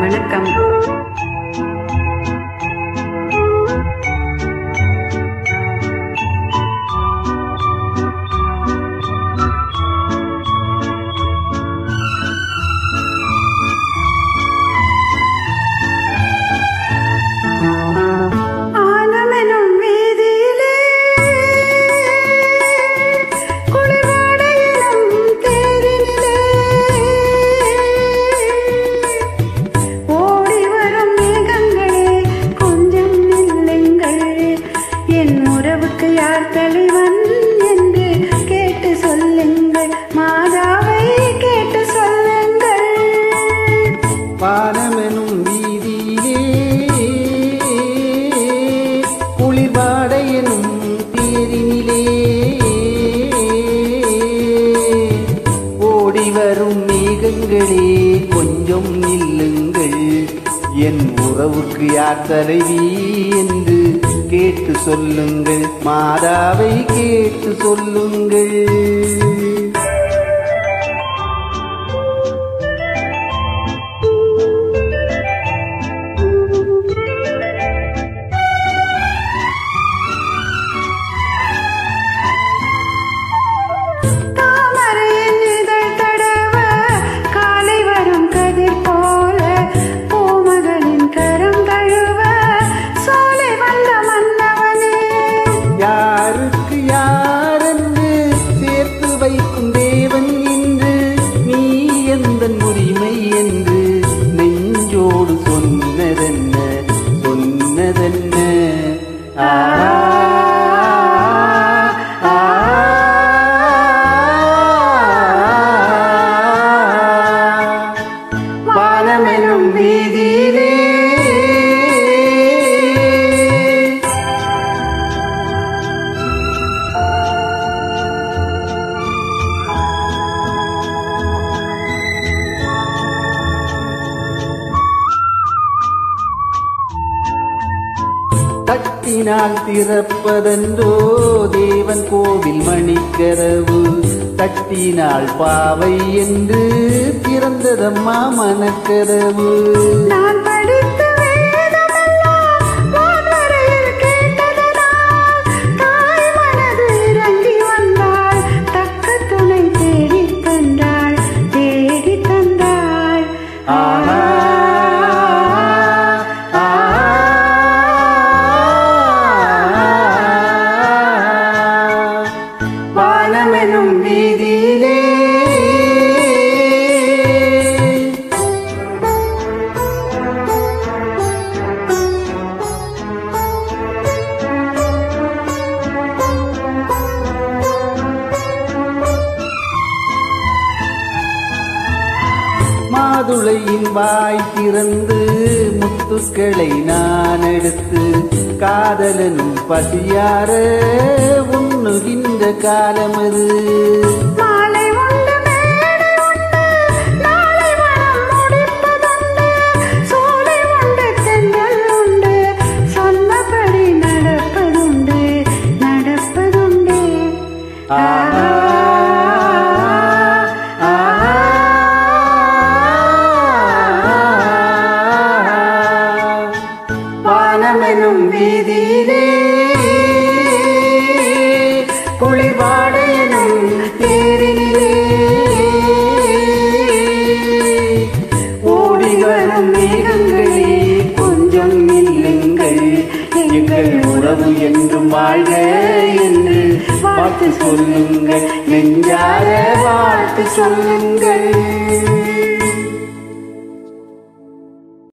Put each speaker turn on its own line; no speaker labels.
வணக்கம். யார் தலைவன் என்று கேட்டு சொல்லுங்கள், மாதாவை கேட்டு சொல்லுங்கள்.
வானமெனும் வீதியிலே குளிர்பாட எனும் தேரினிலே ஓடி வரும் மேகங்களே கொஞ்சம் நில்லுங்கள், என் உறவுக்கு யார் தலைவி என்று கேட்டு சொல்லுங்கள், மாதாவை கேட்டு சொல்லுங்கள். யாருக்கு யாரென்று சேர்த்து வைக்கும் தேவன் இன்று நீ எந்தன் உரிமை என்று நெஞ்சோடு சொன்னதென்ன சொன்னதென்ன. வானமெனும் வீதியிலே தட்டினால் திறப்பதென்றோ தேவன் கோவில் மணிக்கதவு, தட்டினால் பாவை என்று திறந்ததம்மா மனக்கதவு.
நான் படித்த வேதமெல்லாம் வான்வரையில் கேட்டதனால் தாய் மனது இறங்கி வந்தாள், தக்க துணை தேடி தந்தாள், தேடி தந்தாள்.
வானமெனும் வீதியிலே மாதுளையின் வாய் திறந்து முத்துக்களை நான் எடுத்து காதலனும் பசியார உண்ணுகின்ற காலமது.
மாலை உண்டு மேடை உண்டு நாளை மனம் முடிப்பதுண்டு, சோலை உண்டு தென்றல் உண்டு சொன்னபடி நடப்பதுண்டு நடப்பதுண்டு.
வானமெனும் வீதியிலே குளிர்பாட எனும் தேரினிலே ஓடி வரும் மேகங்களே கொஞ்சம் நில்லுங்கள், எங்கள் உறவு என்றும் வாழ்க என்று வாழ்த்து சொல்லுங்கள், நெஞ்சார வாழ்த்து சொல்லுங்கள்.